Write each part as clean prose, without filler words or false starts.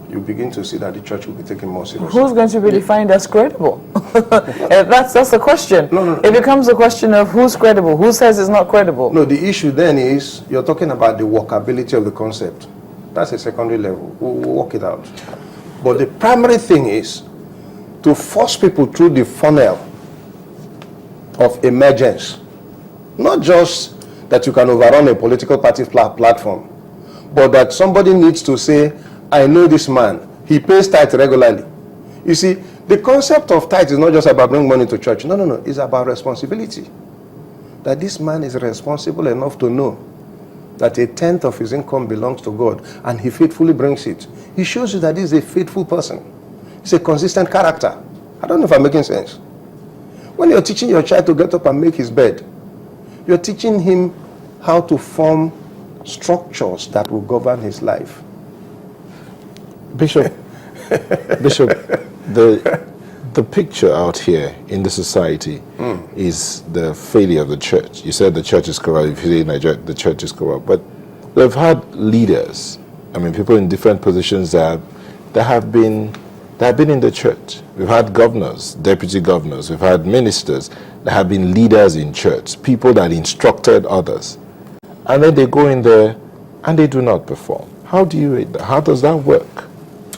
you begin to see that the church will be taken more seriously. Who's going to be defined as credible? That's the question. No. It becomes a question of who's credible. Who says it's not credible? No, the issue then is you're talking about the workability of the concept. That's a secondary level. We'll work it out. But the primary thing is to force people through the funnel of emergence. Not just that you can overrun a political party platform, but that somebody needs to say, I know this man, he pays tithe regularly. You see, the concept of tithe is not just about bringing money to church. No. It's about responsibility. That this man is responsible enough to know that a tenth of his income belongs to God, and he faithfully brings it. He shows you that he's a faithful person. He's a consistent character. I don't know if I'm making sense. When you're teaching your child to get up and make his bed, you're teaching him how to form structures that will govern his life. Bishop, the picture out here in the society is the failure of the church. You said the church is corrupt. If you say in Nigeria, the church is corrupt. But we've had leaders, people in different positions that have been in the church. We've had governors, deputy governors. We've had ministers that have been leaders in church, people that instructed others. And then they go in there and they do not perform. How do you rate that? How does that work?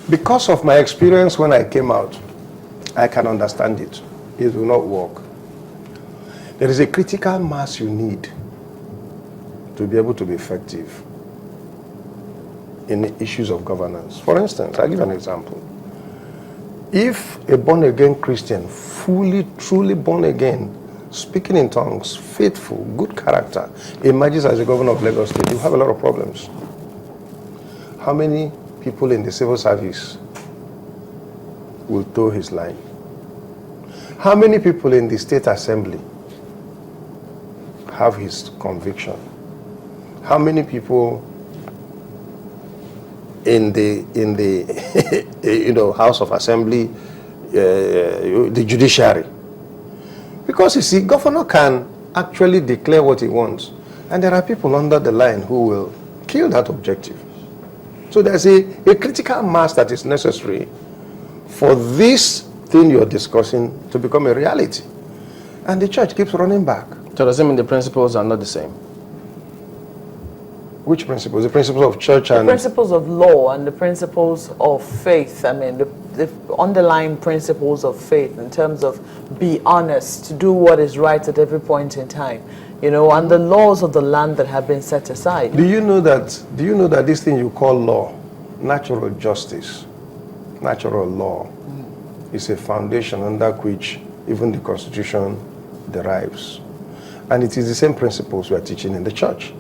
Because of my experience when I came out, I can understand it. It will not work. There is a critical mass you need to be able to be effective in the issues of governance. For instance, I'll give an example. If a born-again Christian, fully, truly born again, speaking in tongues, faithful, good character, emerges as the governor of Lagos State, you have a lot of problems. How many people in the civil service will toe his line? How many people in the state assembly have his conviction? How many people in the House of Assembly, the judiciary? Because you see, governor can actually declare what he wants, and there are people under the line who will kill that objective. So there's a critical mass that is necessary for this thing you're discussing to become a reality. And the church keeps running back. So does that mean the principles are not the same? Which principles? The principles of church and... The principles of law and the principles of faith. The underlying principles of faith in terms of be honest, to do what is right at every point in time. And the laws of the land that have been set aside. Do you know that this thing you call law, natural justice, natural law, is a foundation under which even the Constitution derives? And it is the same principles we are teaching in the church.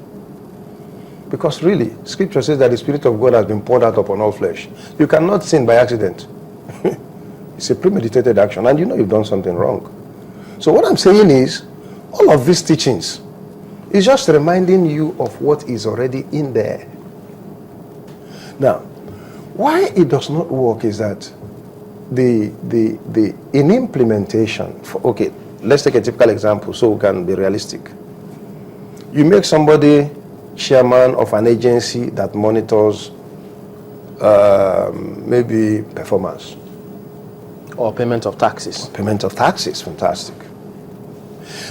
Because really, Scripture says that the Spirit of God has been poured out upon all flesh. You cannot sin by accident. It's a premeditated action, and you've done something wrong. So what I'm saying is, all of these teachings is just reminding you of what is already in there. Now, why it does not work is that in implementation, let's take a typical example so we can be realistic. You make somebody chairman of an agency that monitors maybe performance. Or payment of taxes. Payment of taxes, fantastic.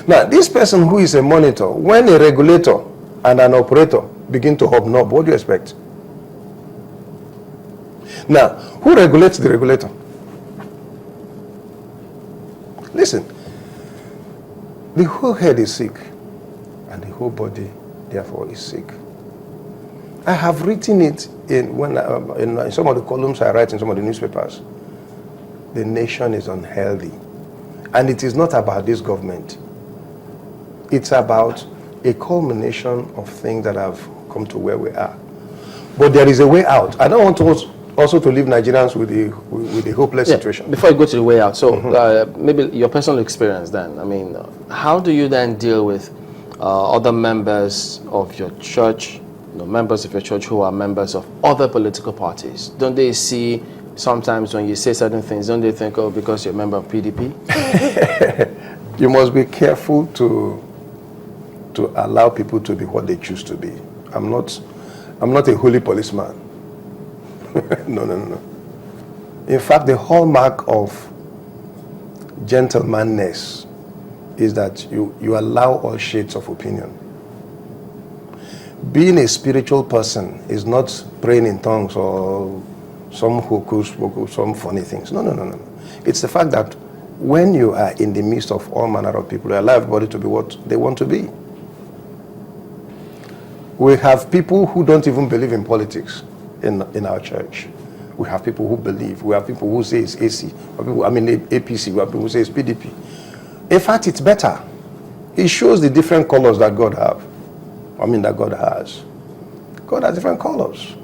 Now, this person who is a monitor, when a regulator and an operator begin to hobnob, what do you expect? Now, who regulates the regulator? Listen, the whole head is sick, and the whole body, therefore, is sick. I have written it in some of the columns I write in some of the newspapers. The nation is unhealthy. And it is not about this government. It's about a culmination of things that have come to where we are. But there is a way out. I don't want to also to leave Nigerians with a hopeless situation. Before you go to the way out, so maybe your personal experience then. How do you then deal with other members of your church, members of your church who are members of other political parties? Don't they see sometimes when you say certain things, don't they think, oh, because you're a member of PDP? You must be careful to allow people to be what they choose to be. I'm not a holy policeman. No. In fact, the hallmark of gentlemanness is that you allow all shades of opinion. Being a spiritual person is not praying in tongues or some hocus pocus, some funny things. No. It's the fact that when you are in the midst of all manner of people, you allow everybody to be what they want to be. We have people who don't even believe in politics in our church. We have people who believe. We have people who say it's AC. APC. We have people who say it's PDP. In fact, it's better. It shows the different colors that God that God has. God has different colors.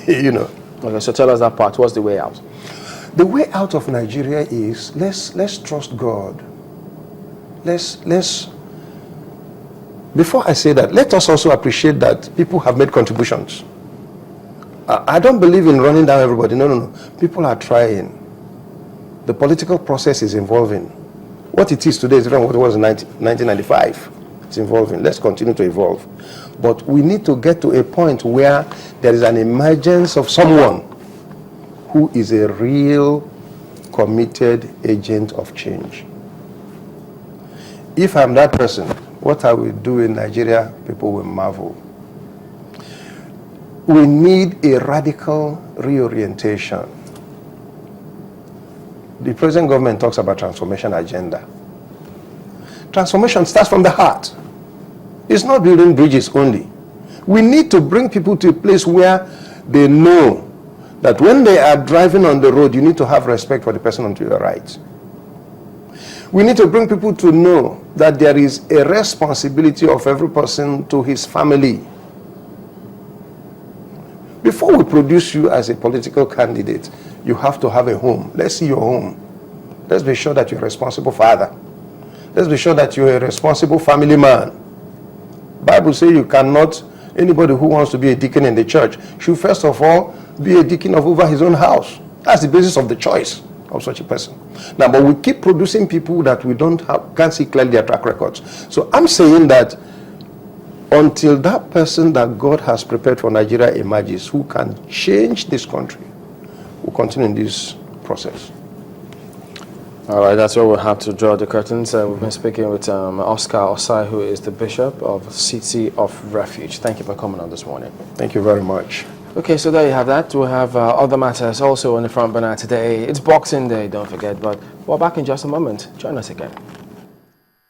Okay, so tell us that part. What's the way out? The way out of Nigeria is let's trust God. Before I say that, let us also appreciate that people have made contributions. I don't believe in running down everybody. No. People are trying. The political process is evolving. What it is today is different from what it was in 1995. It's evolving. Let's continue to evolve. But we need to get to a point where there is an emergence of someone who is a real committed agent of change. If I'm that person, what I will do in Nigeria, people will marvel. We need a radical reorientation. The present government talks about transformation agenda. Transformation starts from the heart. It's not building bridges only. We need to bring people to a place where they know that when they are driving on the road, you need to have respect for the person on your right. We need to bring people to know that there is a responsibility of every person to his family. Before we produce you as a political candidate, you have to have a home. Let's see your home. Let's be sure that you're a responsible father. Let's be sure that you're a responsible family man. Bible says you cannot, anybody who wants to be a deacon in the church should first of all be a deacon of over his own house. That's the basis of the choice of such a person. Now, but we keep producing people that we can't see clearly their track records. So I'm saying that until that person that God has prepared for Nigeria emerges, who can change this country, we'll continue in this process. All right, that's where we'll have to draw the curtains. We've been speaking with Oscar Osai, who is the Bishop of City of Refuge. Thank you for coming on this morning. Thank you very much. Okay, so there you have that. We'll have other matters also on the front burner today. It's Boxing Day, don't forget, but we're back in just a moment. Join us again.